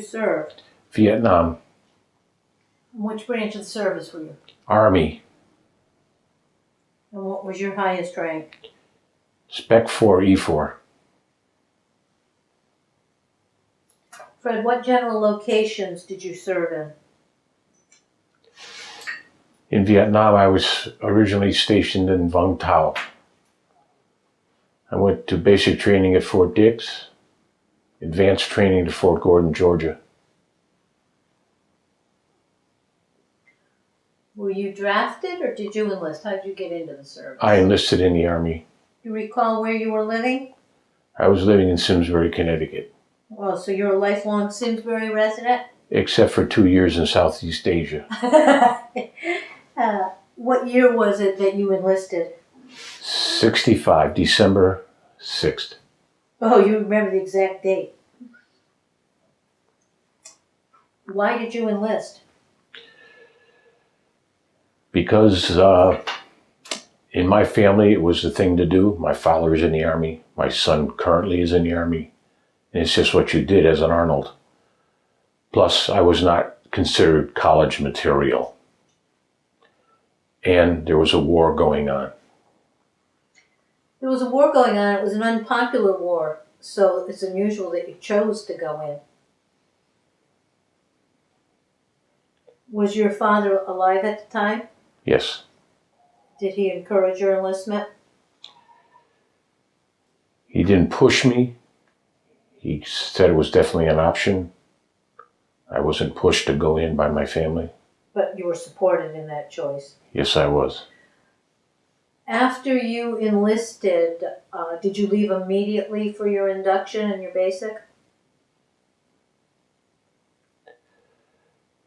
served? Vietnam. Which branch of the service were you? Army. And what was your highest rank? Spec 4 E4. Fred, what general locations did you serve in? In Vietnam, I was originally stationed in Vung Tau. I went to basic training at Fort Dix, advanced training to Fort Gordon, Georgia. Were you drafted or did you enlist? How did you get into the service? I enlisted in the Army. Do you recall where you were living? I was living in Simsbury, Connecticut. Well, so you're a lifelong Simsbury resident? Except for 2 years in Southeast Asia. What year was it that you enlisted? 65, December 6th. Oh, you remember the exact date. Why did you enlist? Because in my family, it was the thing to do. My father is in the Army. My son currently is in the Army. And it's just what you did as an Arnold. Plus, I was not considered college material. And there was a war going on. There was a war going on. It was an unpopular war, so it's unusual that you chose to go in. Was your father alive at the time? Yes. Did he encourage your enlistment? He didn't push me. He said it was definitely an option. I wasn't pushed to go in by my family. But you were supported in that choice. Yes, I was. After you enlisted, did you leave immediately for your induction and your basic?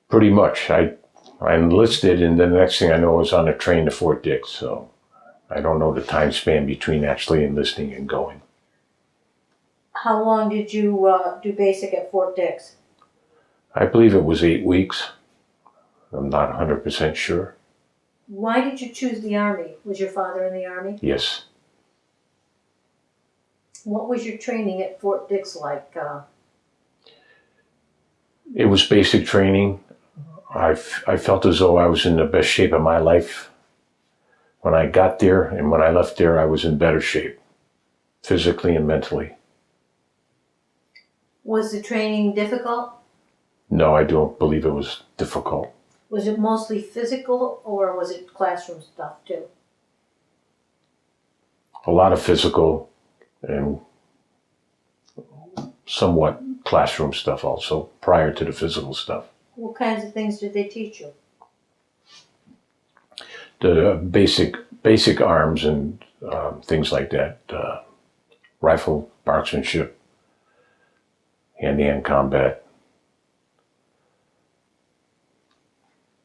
Pretty much. I enlisted, and then the next thing I know, I was on a train to Fort Dix. So I don't know the time span between actually enlisting and going. How long did you do basic at Fort Dix? I believe it was 8 weeks. I'm not 100% sure. Why did you choose the Army? Was your father in the Army? Yes. What was your training at Fort Dix like? It was basic training. I felt as though I was in the best shape of my life when I got there, and when I left there, I was in better shape, physically and mentally. Was the training difficult? No, I don't believe it was difficult. Was it mostly physical, or was it classroom stuff too? A lot of physical and somewhat classroom stuff also, prior to the physical stuff. What kinds of things did they teach you? The basic arms and things like that. Rifle, marksmanship, hand-to-hand combat.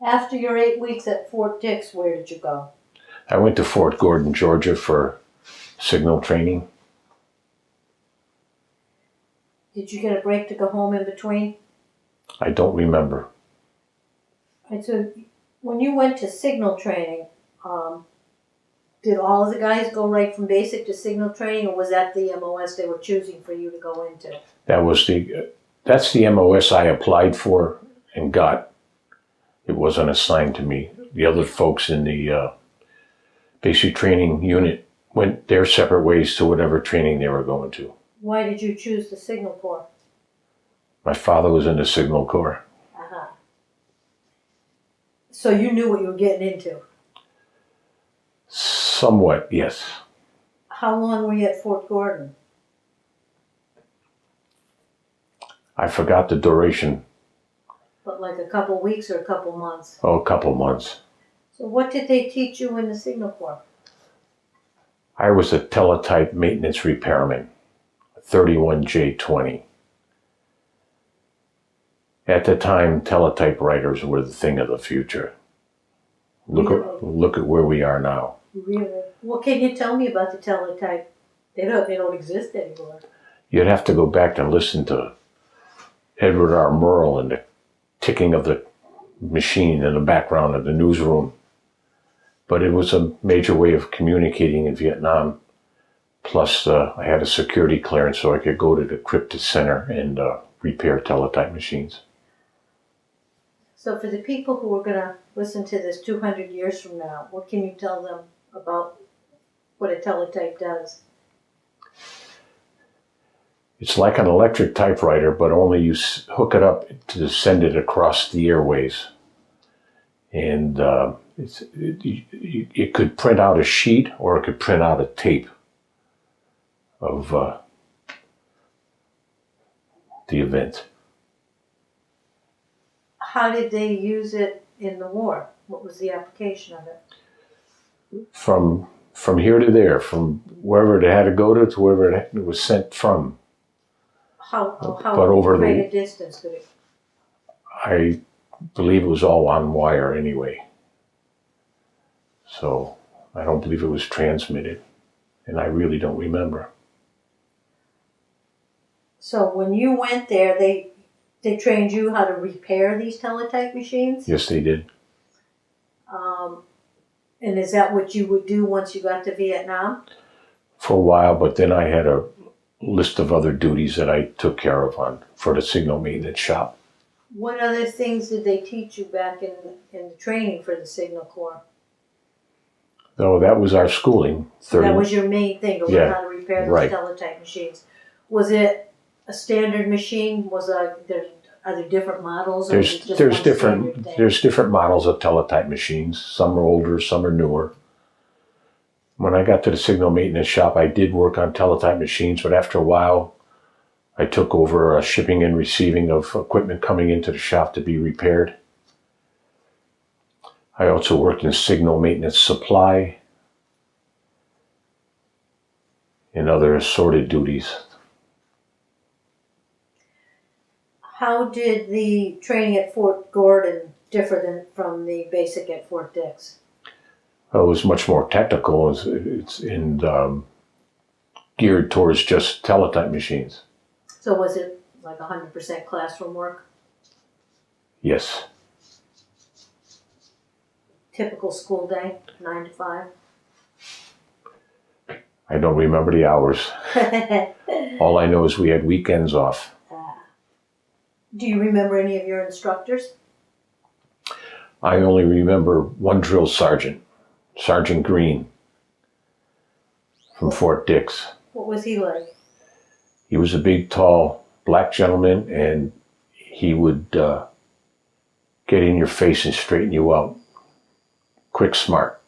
After your 8 weeks at Fort Dix, where did you go? I went to Fort Gordon, Georgia for signal training. Did you get a break to go home in between? I don't remember. And so when you went to signal training, did all of the guys go right from basic to signal training, or was that the MOS they were choosing for you to go into? That's the MOS I applied for and got. It wasn't assigned to me. The other folks in the basic training unit went their separate ways to whatever training they were going to. Why did you choose the Signal Corps? My father was in the Signal Corps. Uh-huh. So you knew what you were getting into? Somewhat, yes. How long were you at Fort Gordon? I forgot the duration. But like a couple weeks or a couple months? Oh, a couple months. So what did they teach you in the Signal Corps? I was a teletype maintenance repairman, 31J20. At the time, teletypewriters were the thing of the future. Look at where we are now. Really? What can you tell me about the teletype? They don't exist anymore. You'd have to go back and listen to Edward R. Murrow and the ticking of the machine in the background of the newsroom. But it was a major way of communicating in Vietnam. Plus, I had a security clearance, so I could go to the crypto center and repair teletype machines. So for the people who are gonna listen to this 200 years from now, what can you tell them about what a teletype does? It's like an electric typewriter, but only you hook it up to send it across the airways. And it could print out a sheet, or it could print out a tape of the event. How did they use it in the war? What was the application of it? From here to there, from wherever it had to go to wherever it was sent from. How But over great a distance could it? I believe it was all on wire anyway. So I don't believe it was transmitted, and I really don't remember. So when you went there, they trained you how to repair these teletype machines? Yes, they did. And is that what you would do once you got to Vietnam? For a while, but then I had a list of other duties that I took care of for the signal maintenance shop. What other things did they teach you back in the training for the Signal Corps? No, that was our schooling. That was your main thing, to learn Yeah, how to repair those right. teletype machines. Was it a standard machine? Are there different models? Or was it just one standard thing? There's different models of teletype machines. Some are older, some are newer. When I got to the signal maintenance shop, I did work on teletype machines, but after a while, I took over shipping and receiving of equipment coming into the shop to be repaired. I also worked in signal maintenance supply and other assorted duties. How did the training at Fort Gordon differ from the basic at Fort Dix? It was much more technical. It's geared towards just teletype machines. So was it like 100% classroom work? Yes. Typical school day, 9 to 5? I don't remember the hours. All I know is we had weekends off. Do you remember any of your instructors? I only remember one drill sergeant, Sergeant Green, from Fort Dix. What was he like? He was a big, tall, black gentleman, and he would get in your face and straighten you out. Quick, smart.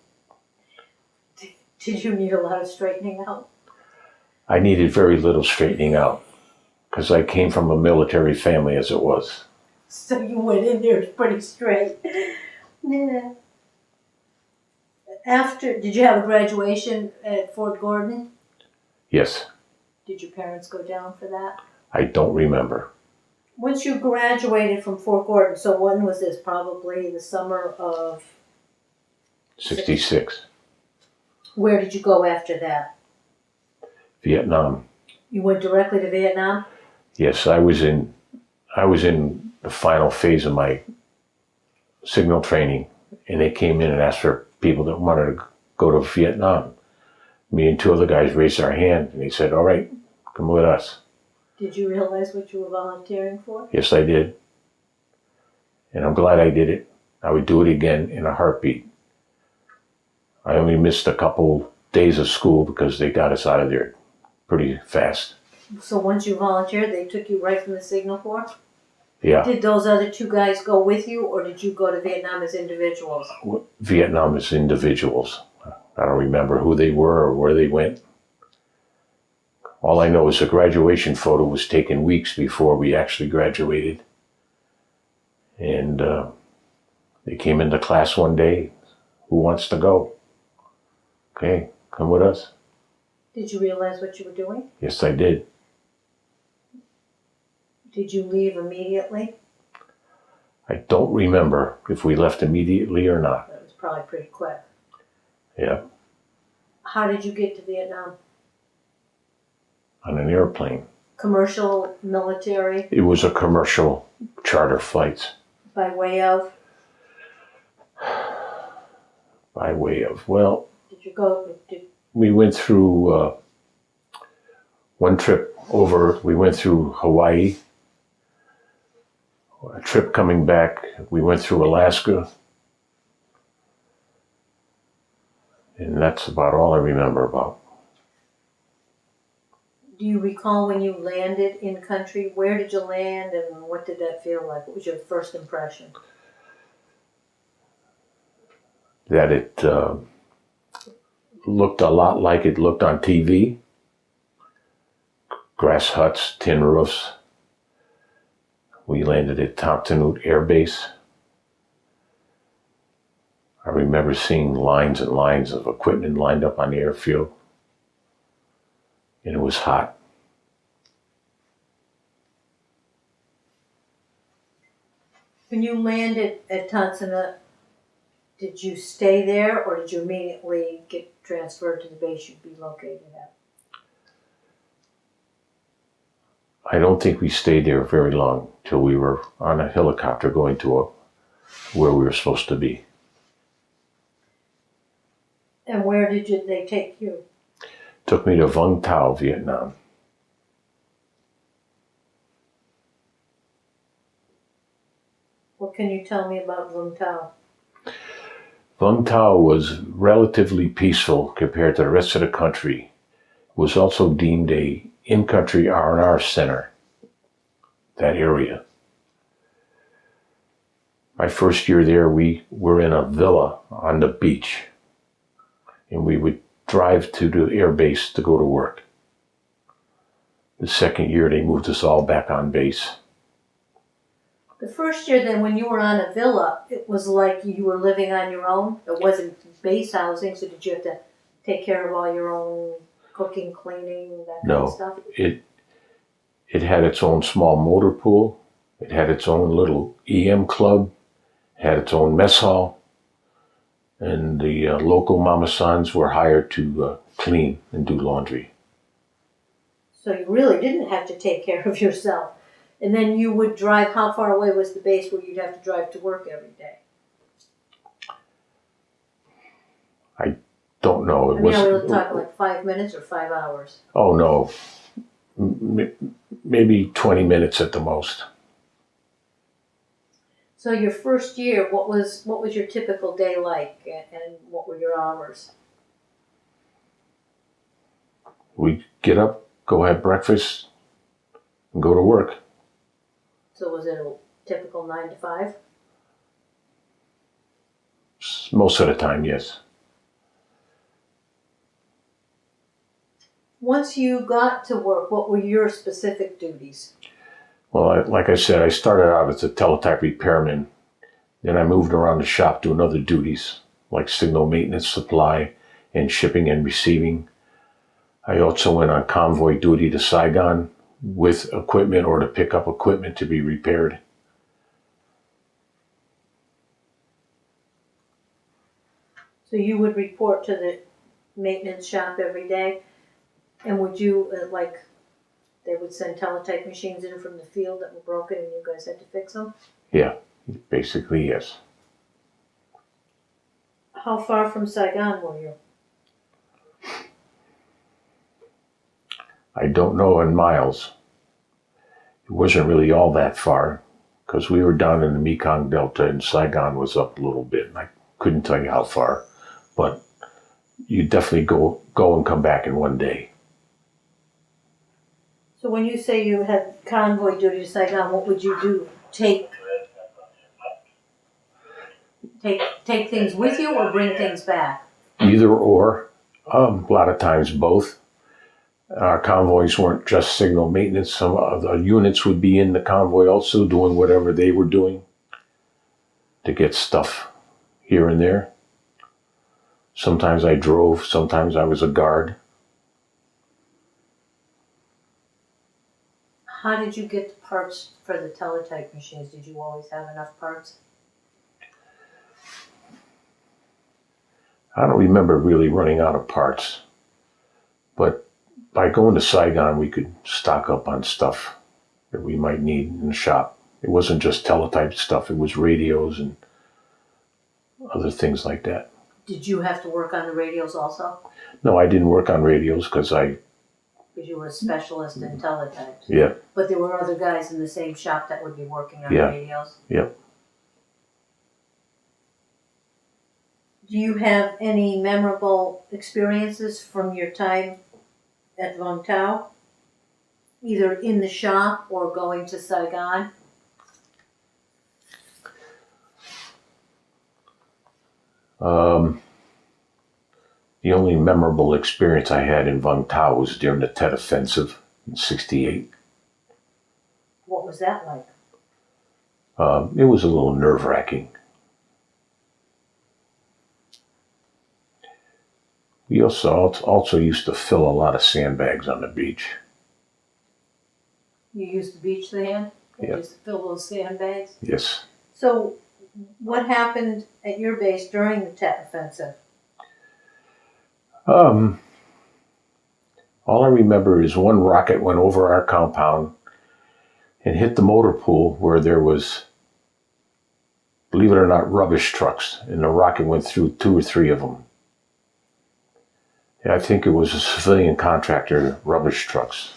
Did you need a lot of straightening out? I needed very little straightening out, because I came from a military family as it was. So you went in there pretty straight. Yeah. Did you have a graduation at Fort Gordon? Yes. Did your parents go down for that? I don't remember. Once you graduated from Fort Gordon, so when was this? Probably the summer of 66. Where did you go after that? Vietnam. You went directly to Vietnam? Yes, I was in the final phase of my signal training, and they came in and asked for people that wanted to go to Vietnam. Me and two other guys raised our hand, and they said, "All right, come with us." Did you realize what you were volunteering for? Yes, I did. And I'm glad I did it. I would do it again in a heartbeat. I only missed a couple days of school because they got us out of there pretty fast. So once you volunteered, they took you right from the Signal Corps? Yeah. Did those other two guys go with you, or did you go to Vietnam as individuals? Vietnam as individuals. I don't remember who they were or where they went. All I know is the graduation photo was taken weeks before we actually graduated. And they came into class one day. Who wants to go? Okay, come with us. Did you realize what you were doing? Yes, I did. Did you leave immediately? I don't remember if we left immediately or not. That was probably pretty quick. Yeah, How did you get to Vietnam? on an airplane. Commercial, military, It was a commercial charter flights. by way of? By way of, well, Did you go? we went through one trip over, we went through Hawaii, A trip coming back, we went through Alaska, and that's about all I remember about. Do you recall when you landed in country? Where did you land and what did that feel like? What was your first impression? That it looked a lot like it looked on TV. Grass huts, tin roofs. We landed at Tontanute Air Base. I remember seeing lines and lines of equipment lined up on the airfield. And it was hot. When you landed at Tontanute, did you stay there or did you immediately get transferred to the base you'd be located at? I don't think we stayed there very long till we were on a helicopter going to where we were supposed to be. And where did they take you? Took me to Vung Tau, Vietnam. What can you tell me about Vung Tau? Vung Tau was relatively peaceful compared to the rest of the country. It was also deemed a in-country R&R center, that area. My first year there, we were in a villa on the beach, and we would drive to the air base to go to work. The second year, they moved us all back on base. The first year then, when you were on a villa, it was like you were living on your own? It wasn't base housing, so did you have to take care of all your own cooking, cleaning, that kind of stuff? It had its own small motor pool. It had its own little EM club. It had its own mess hall. And the local mama-sans were hired to clean and do laundry. So you really didn't have to take care of yourself. And then you would drive, how far away was the base where you'd have to drive to work every day? I don't know. Are we talking like 5 minutes or 5 hours? Oh, no. Maybe 20 minutes at the most. So your first year, what was your typical day like, and what were your hours? We'd get up, go have breakfast, and go to work. So was it a typical 9 to 5? Most of the time, yes. Once you got to work, what were your specific duties? Well, like I said, I started out as a teletype repairman. Then I moved around the shop doing other duties, like signal maintenance, supply, and shipping and receiving. I also went on convoy duty to Saigon with equipment or to pick up equipment to be repaired. So you would report to the maintenance shop every day? And would you, they would send teletype machines in from the field that were broken and you guys had to fix them? Yeah, basically, yes. How far from Saigon were you? I don't know in miles. It wasn't really all that far because we were down in the Mekong Delta and Saigon was up a little bit. And I couldn't tell you how far, but you definitely go and come back in one day. So when you say you had convoy duty to Saigon, what would you do? Take things with you or bring things back? Either or. A lot of times both. Our convoys weren't just signal maintenance. Some of the units would be in the convoy also doing whatever they were doing to get stuff here and there. Sometimes I drove, sometimes I was a guard. How did you get the parts for the teletype machines? Did you always have enough parts? I don't remember really running out of parts, but by going to Saigon, we could stock up on stuff that we might need in the shop. It wasn't just teletype stuff, it was radios and other things like that. Did you have to work on the radios also? No, I didn't work on radios because because you were a specialist in teletypes. Yeah, But there were other guys in the same shop that would be working on Yeah. radios. Yep. Do you have any memorable experiences from your time at Vung Tau? Either in the shop or going to Saigon? The only memorable experience I had in Vung Tau was during the Tet Offensive in '68. What was that like? It was a little nerve-wracking. We also used to fill a lot of sandbags on the beach. You used to beach the hand? Yeah. Just fill those sandbags? Yes. So, what happened at your base during the Tet Offensive? All I remember is one rocket went over our compound and hit the motor pool where there was, believe it or not, rubbish trucks, and the rocket went through 2 or 3 of them. I think it was a civilian contractor, rubbish trucks.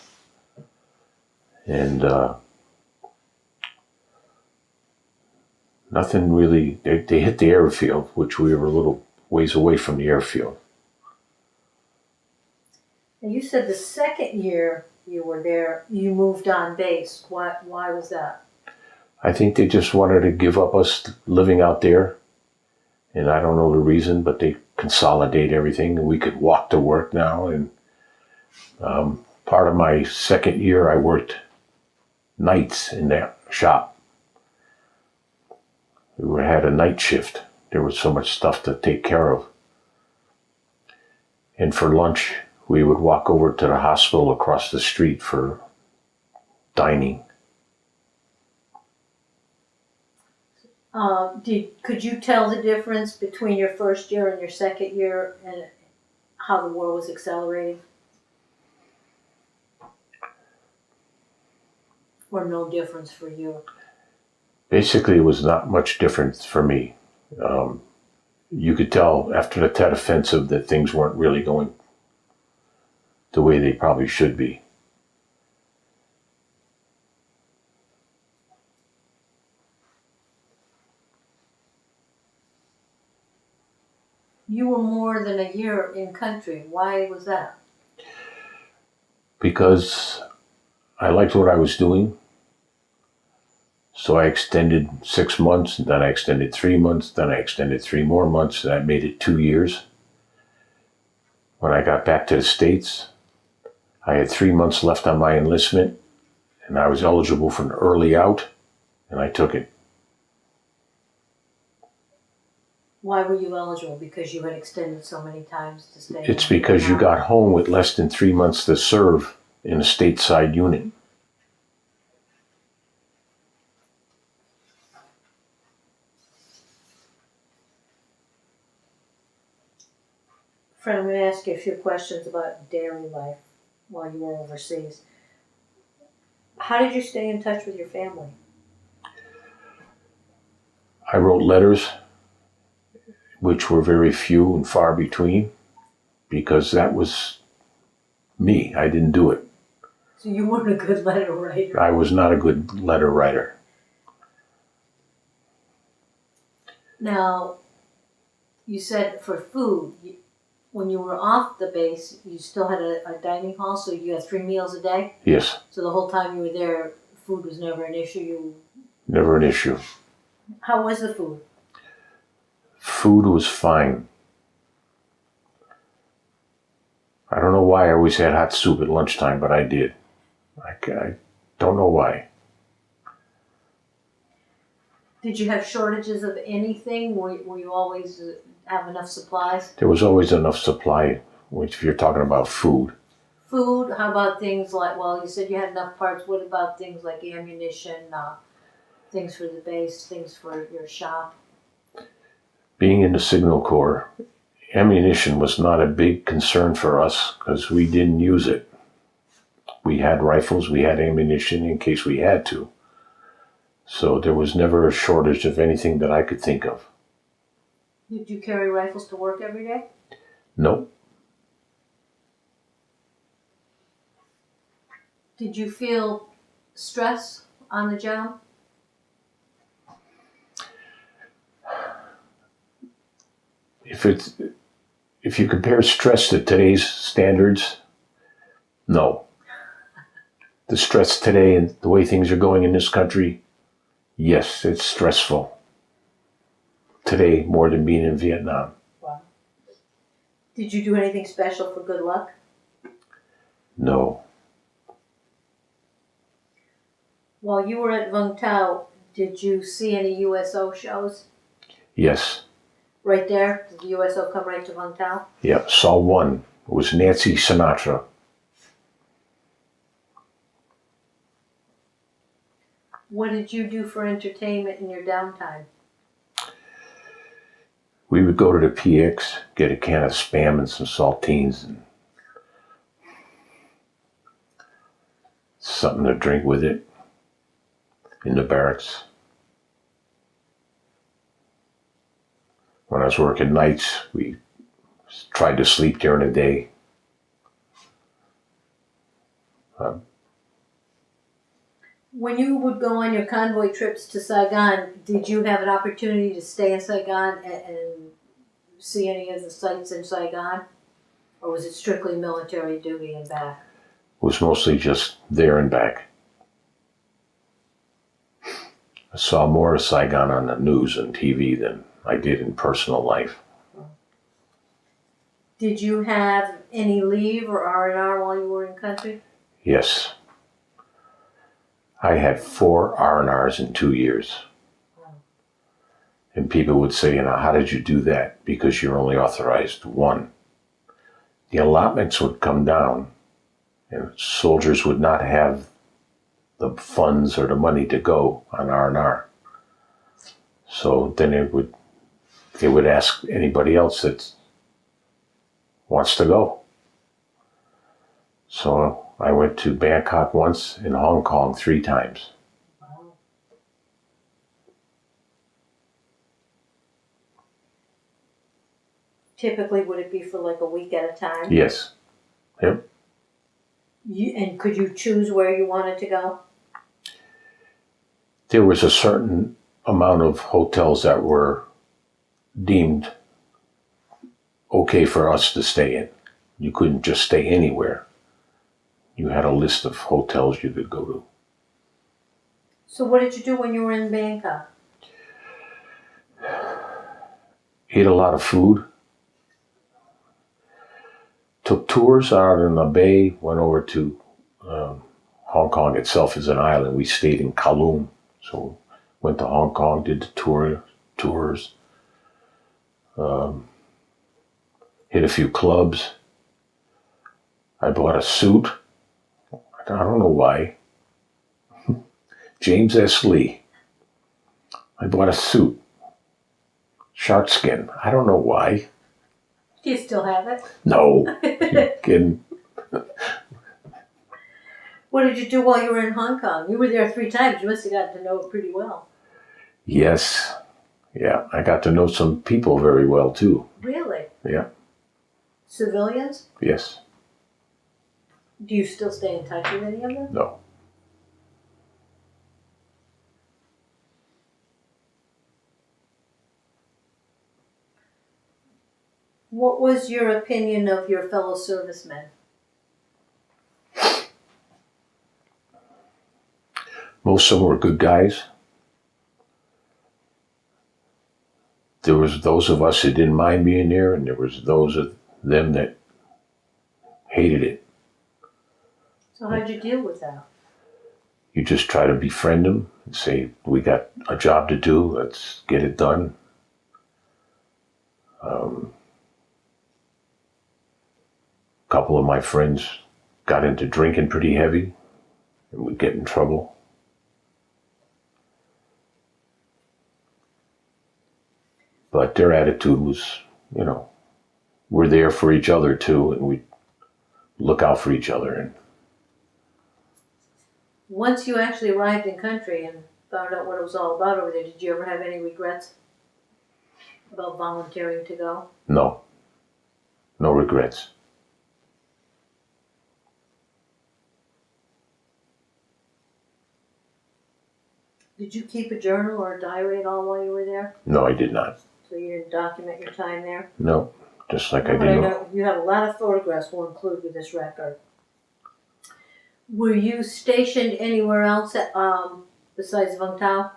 And nothing really, they hit the airfield, which we were a little ways away from the airfield. And you said the second year you were there, you moved on base. Why was that? I think they just wanted to give up us living out there. And I don't know the reason, but they consolidate everything and we could walk to work now. And part of my second year, I worked nights in that shop. We had a night shift. There was so much stuff to take care of. And for lunch, we would walk over to the hospital across the street for dining. Could you tell the difference between your first year and your second year and how the war was accelerating? Or no difference for you? Basically, it was not much difference for me. You could tell after the Tet Offensive that things weren't really going the way they probably should be. You were more than a year in country. Why was that? Because I liked what I was doing. So I extended 6 months, then I extended 3 months, then I extended 3 more months, and that made it 2 years. When I got back to the States, I had 3 months left on my enlistment, and I was eligible for an early out, and I took it. Why were you eligible? Because you had extended so many times to stay? It's because you got home with less than 3 months to serve in a stateside unit. Fred, I'm going to ask you a few questions about daily life while you were overseas. How did you stay in touch with your family? I wrote letters, which were very few and far between, because that was me. I didn't do it. So you weren't a good letter writer. I was not a good letter writer. Now, you said for food, when you were off the base, you still had a dining hall, so you had 3 meals a day? Yes, So the whole time you were there, food was never an issue? never an issue. How was the food? Food was fine. I don't know why I always had hot soup at lunchtime, but I did. I don't know why. Did you have shortages of anything? Were you always have enough supplies? There was always enough supply, which if you're talking about food. Food, how about things like, well, you said you had enough parts. What about things like ammunition, things for the base, things for your shop? Being in the Signal Corps, ammunition was not a big concern for us because we didn't use it. We had rifles, we had ammunition in case we had to. So there was never a shortage of anything that I could think of. Did you carry rifles to work every day? Nope. Did you feel stress on the job? If you compare stress to today's standards, no. The stress today and the way things are going in this country, yes, it's stressful. Today, more than being in Vietnam. Wow. Did you do anything special for good luck? No. While you were at Vung Tau, did you see any USO shows? Yes. Right there? Did the USO come right to Vung Tau? Yeah, saw one. It was Nancy Sinatra. What did you do for entertainment in your downtime? We would go to the PX, get a can of Spam and some saltines and something to drink with it in the barracks. When I was working nights, we tried to sleep during the day. When you would go on your convoy trips to Saigon, did you have an opportunity to stay in Saigon and see any of the sights in Saigon? Or was it strictly military duty and back? It was mostly just there and back. I saw more of Saigon on the news and TV than I did in personal life. Did you have any leave or R&R while you were in country? Yes. I had 4 R&Rs in 2 years. Wow. And people would say, how did you do that? Because you're only authorized 1. The allotments would come down and soldiers would not have the funds or the money to go on R&R. So then they would ask anybody else that wants to go. So I went to Bangkok once and Hong Kong 3 times. Wow. Typically, would it be for like a week at a time? Yes. Yep. And could you choose where you wanted to go? There was a certain amount of hotels that were deemed okay for us to stay in. You couldn't just stay anywhere. You had a list of hotels you could go to. So what did you do when you were in Bangkok? Ate a lot of food. Took tours out in the bay. Went over to Hong Kong itself is an island. We stayed in Kowloon. So went to Hong Kong, did the tours. Hit a few clubs. I bought a suit. I don't know why. James S. Lee. I bought a suit. Shark skin. I don't know why. Do you still have it? No. You kidding? What did you do while you were in Hong Kong? You were there 3 times. You must have gotten to know it pretty well. Yes. Yeah, I got to know some people very well too. Really? Yeah. Civilians? Yes. Do you still stay in touch with any of them? No. What was your opinion of your fellow servicemen? Most of them were good guys. There was those of us that didn't mind being there, and there was those of them that hated it. So how'd you deal with that? You just try to befriend them and say, we got a job to do, let's get it done. A couple of my friends got into drinking pretty heavy and would get in trouble. But their attitude was, we're there for each other too, and we look out for each other. And Once you actually arrived in country and found out what it was all about over there, did you ever have any regrets about volunteering to go? no regrets. Did you keep a journal or a diary at all while you were there? No, I did not. So you didn't document your time there? No, just like I But I did. know you have a lot of photographs we'll include with this record. Were you stationed anywhere else besides Vung Tau?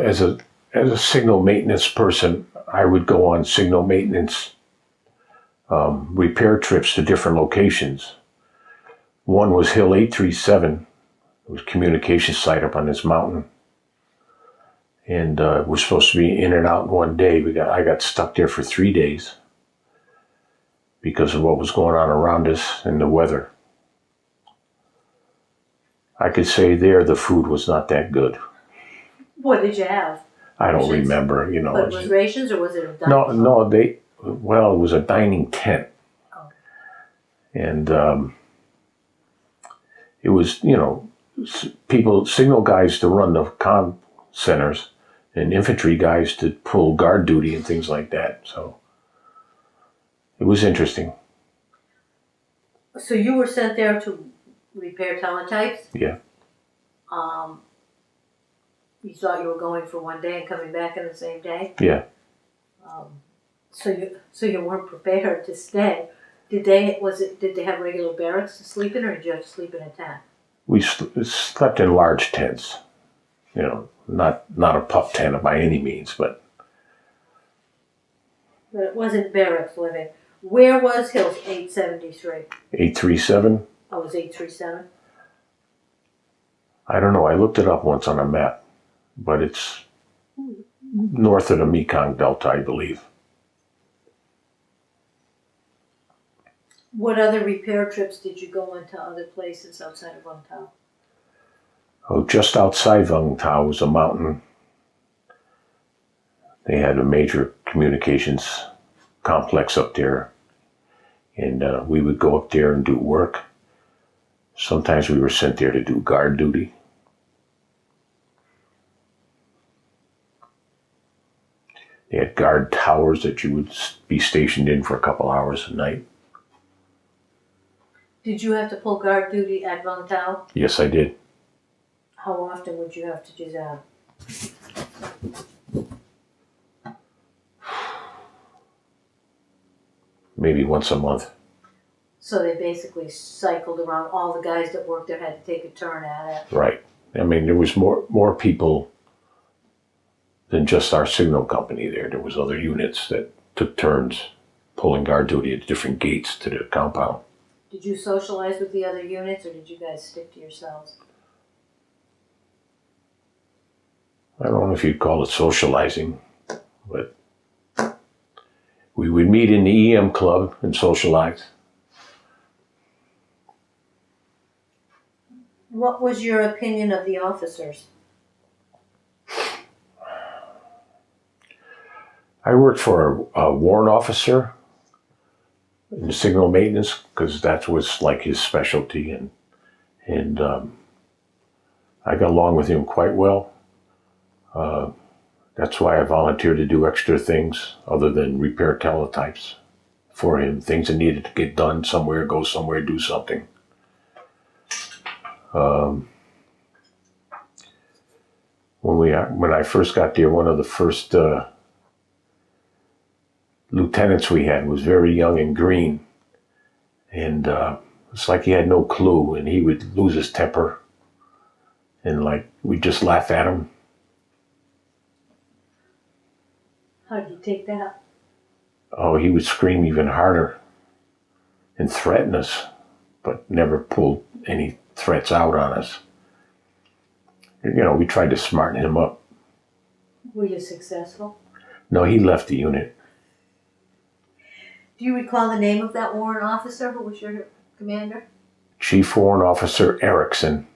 As a signal maintenance person, I would go on signal maintenance repair trips to different locations. One was Hill 837. It was a communication site up on this mountain. And we're supposed to be in and out in one day. I got stuck there for 3 days because of what was going on around us and the weather. I could say there the food was not that good. What did you have? I don't Rations? remember, But was rations or was it a dining hall? No, it was a dining tent. Oh. And it was, signal guys to run the comm centers and infantry guys to pull guard duty and things like that. So it was interesting. So you were sent there to repair teletypes? Yeah. You thought you were going for one day and coming back in the same day? Yeah. So you weren't prepared to stay. Did they have regular barracks to sleep in, or did you have to sleep in a tent? We slept in large tents. Not a pup tent by any means, but it wasn't barracks living. Where was Hill 873? 837. Oh, it was 837? I don't know. I looked it up once on a map, but it's north of the Mekong Delta, I believe. What other repair trips did you go into other places outside of Vung Tau? Oh, just outside Vung Tau was a mountain. They had a major communications complex up there, and we would go up there and do work. Sometimes we were sent there to do guard duty. They had guard towers that you would be stationed in for a couple hours a night. Did you have to pull guard duty at Vung Tau? Yes, I did. How often would you have to do that? Maybe once a month. So they basically cycled around. All the guys that worked there had to take a turn at it. Right. I mean, there was more people than just our signal company there. There was other units that took turns pulling guard duty at different gates to the compound. Did you socialize with the other units, or did you guys stick to yourselves? I don't know if you'd call it socializing, but we would meet in the EM club and socialize. What was your opinion of the officers? I worked for a warrant officer in signal maintenance because that was like his specialty, and I got along with him quite well. That's why I volunteered to do extra things other than repair teletypes for him. Things that needed to get done somewhere, go somewhere, do something. When I first got there, one of the first lieutenants we had was very young and green, and it's like he had no clue, and he would lose his temper, and we'd just laugh at him. How did you take that? Oh, he would scream even harder and threaten us, but never pulled any threats out on us. We tried to smarten him up. Were you successful? No, he left the unit. Do you recall the name of that warrant officer who was your commander? Chief Warrant Officer Erickson.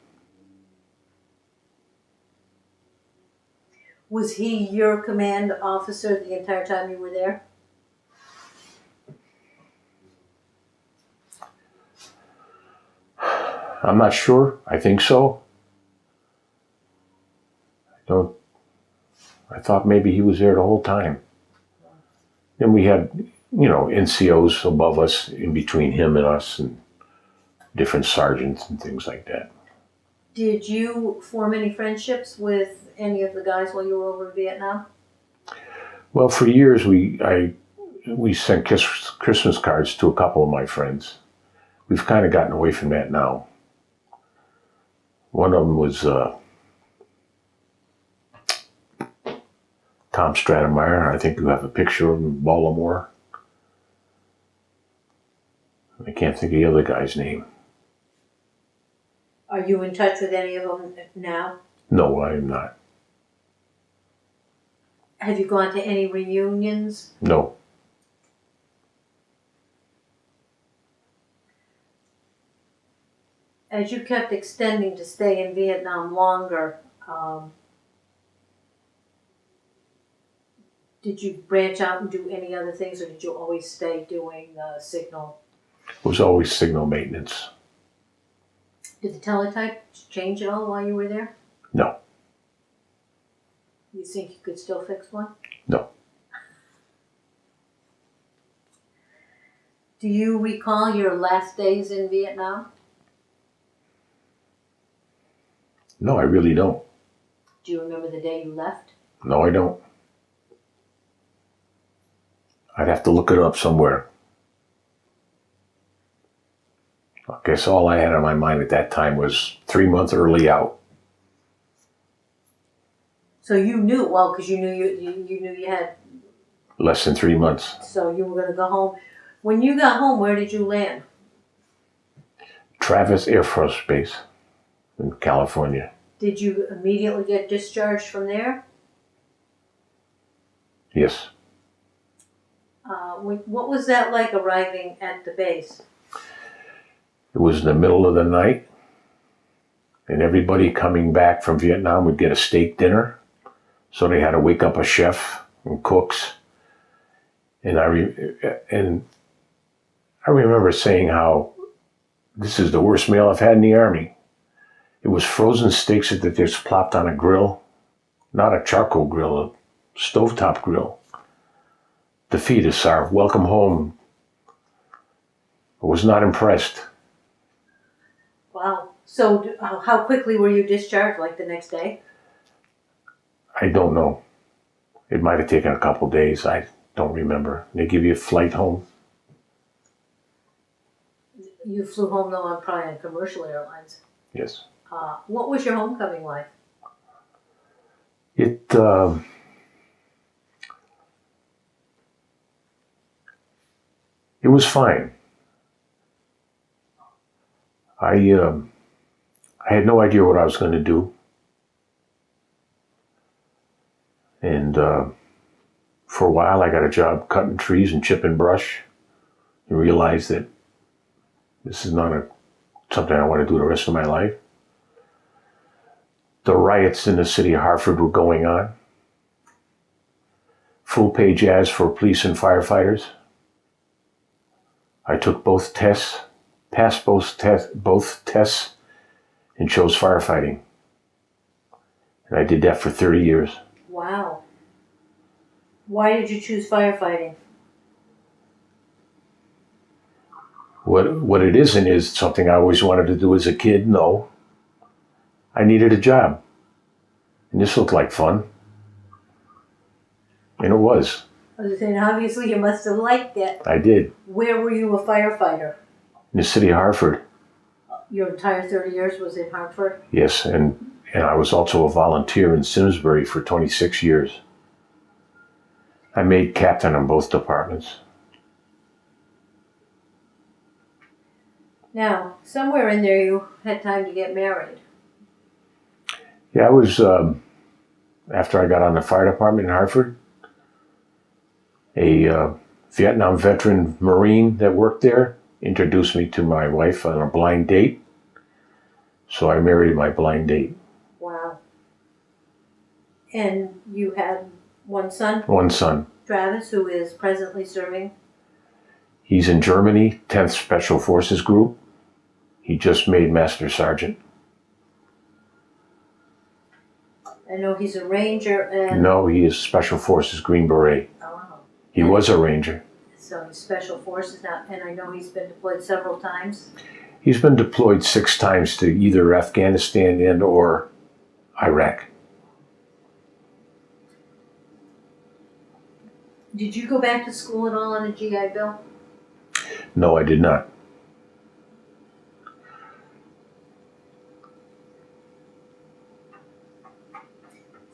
Was he your command officer the entire time you were there? I'm not sure. I think so. I thought maybe he was there the whole time. Then we had, NCOs above us, in between him and us, and different sergeants and things like that. Did you form any friendships with any of the guys while you were over in Vietnam? Well, for years we sent Christmas cards to a couple of my friends. We've kind of gotten away from that now. One of them was Tom Stratemeyer. I think you have a picture of him in Baltimore. I can't think of the other guy's name. Are you in touch with any of them now? No, I am not. Have you gone to any reunions? No. As you kept extending to stay in Vietnam longer, did you branch out and do any other things, or did you always stay doing signal? It was always signal maintenance. Did the teletype change at all while you were there? No. You think you could still fix one? No. Do you recall your last days in Vietnam? No, I really don't. Do you remember the day you left? No, I don't. I'd have to look it up somewhere. I guess all I had on my mind at that time was 3 months early out. So you knew, well, because you knew you had. Less than 3 months. So you were going to go home. When you got home, where did you land? Travis Air Force Base in California. Did you immediately get discharged from there? Yes. What was that like arriving at the base? It was in the middle of the night, and everybody coming back from Vietnam would get a steak dinner. So they had to wake up a chef and cooks. And I remember saying how this is the worst meal I've had in the Army. It was frozen steaks that they just plopped on a grill, not a charcoal grill, a stovetop grill. The fetus are welcome home. I was not impressed. Wow. So how quickly were you discharged, like the next day? I don't know. It might have taken a couple days. I don't remember. They give you a flight home. You flew home, though, on probably on commercial airlines. Yes. What was your homecoming like? It was fine. I had no idea what I was going to do. And for a while, I got a job cutting trees and chipping brush and realized that this is not something I want to do the rest of my life. The riots in the city of Hartford were going on. Full-page ads for police and firefighters. I took both tests, passed both tests, and chose firefighting. And I did that for 30 years. Wow. Why did you choose firefighting? What it isn't is something I always wanted to do as a kid. No. I needed a job. And this looked like fun. And it was. I was saying, obviously you must have liked it. I did. Where were you a firefighter? In the city of Hartford. Your entire 30 years was in Hartford? Yes, and I was also a volunteer in Simsbury for 26 years. I made captain in both departments. Now, somewhere in there you had time to get married. Yeah, I was, after I got on the fire department in Hartford, a Vietnam veteran Marine that worked there introduced me to my wife on a blind date. So I married my blind date. Wow. And you had one son? One son. Travis, who is presently serving? He's in Germany, 10th Special Forces Group. He just made Master Sergeant. I know he's a Ranger and... No, he is Special Forces Green Beret. Oh. He was a Ranger. So he's Special Forces now, and I know he's been deployed several times. He's been deployed 6 times to either Afghanistan and or Iraq. Did you go back to school at all on a GI Bill? No, I did not.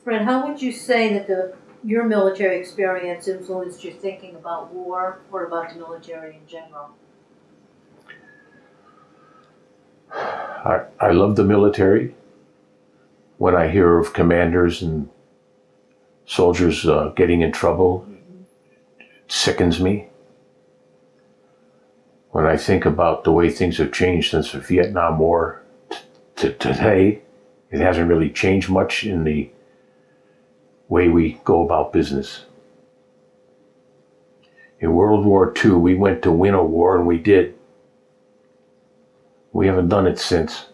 Fred, how would you say that your military experience influenced your thinking about war or about the military in general? I love the military. When I hear of commanders and soldiers getting in trouble, it sickens me. When I think about the way things have changed since the Vietnam War to today, it hasn't really changed much in the way we go about business. In World War II, we went to win a war, and we did. We haven't done it since.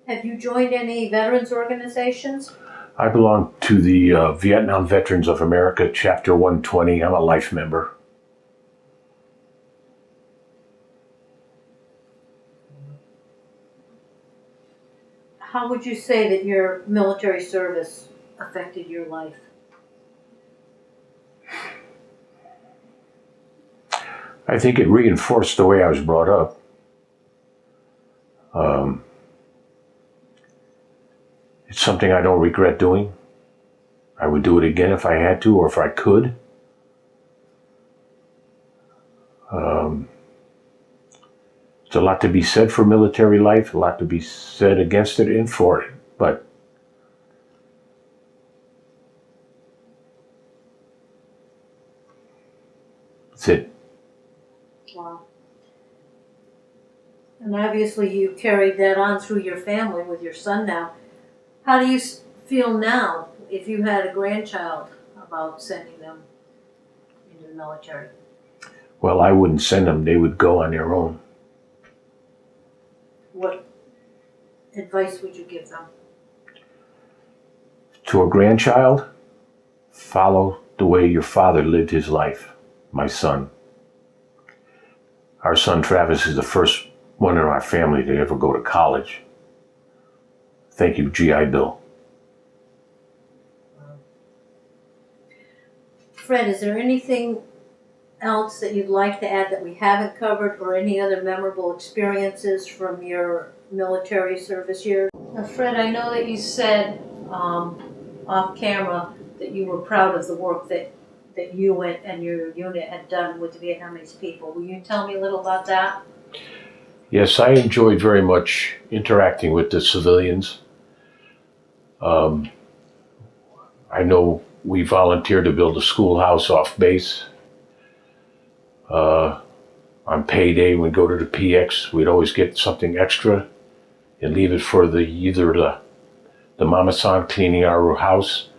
Have you joined any veterans organizations? I belong to the Vietnam Veterans of America, Chapter 120. I'm a life member. How would you say that your military service affected your life? I think it reinforced the way I was brought up. It's something I don't regret doing. I would do it again if I had to, or if I could. There's a lot to be said for military life, a lot to be said against it and for it, but that's it. Wow. And obviously you carried that on through your family with your son now. How do you feel now if you had a grandchild about sending them into the military? Well, I wouldn't send them. They would go on their own. What advice would you give them? To a grandchild, follow the way your father lived his life, my son. Our son Travis is the first one in our family to ever go to college. Thank you, GI Bill. Fred, is there anything else that you'd like to add that we haven't covered, or any other memorable experiences from your military service years? Now, Fred, I know that you said off camera that you were proud of the work that you and your unit had done with the Vietnamese people. Will you tell me a little about that? Yes, I enjoyed very much interacting with the civilians. I know we volunteered to build a schoolhouse off base. On payday, we'd go to the PX, we'd always get something extra and leave it for either the mama-san cleaning our house,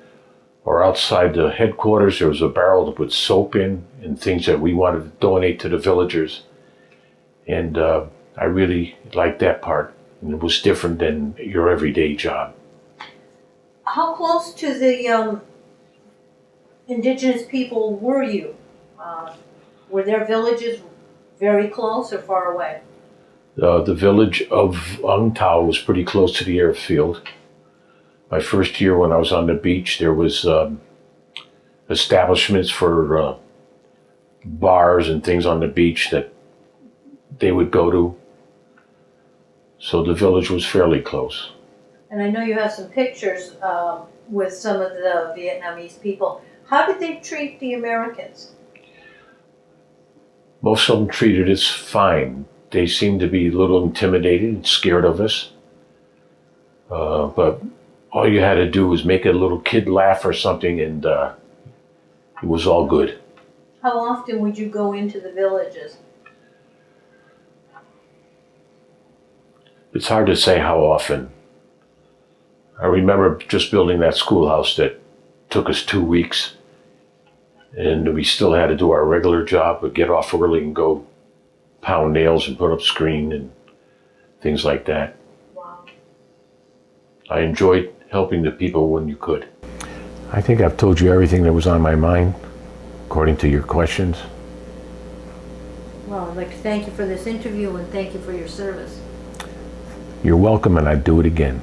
or outside the headquarters there was a barrel to put soap in and things that we wanted to donate to the villagers. And I really liked that part. And it was different than your everyday job. How close to the indigenous people were you? Were their villages very close or far away? The village of Ung Tao was pretty close to the airfield. My first year when I was on the beach, there was establishments for bars and things on the beach that they would go to. So the village was fairly close. And I know you have some pictures with some of the Vietnamese people. How did they treat the Americans? Most of them treated us fine. They seemed to be a little intimidated and scared of us. But all you had to do was make a little kid laugh or something, and it was all good. How often would you go into the villages? It's hard to say how often. I remember just building that schoolhouse that took us 2 weeks, and we still had to do our regular job, but get off early and go pound nails and put up screen and things like that. Wow. I enjoyed helping the people when you could. I think I've told you everything that was on my mind. according to your questions. Well, I'd like to thank you for this interview and thank you for your service. You're welcome, and I'd do it again.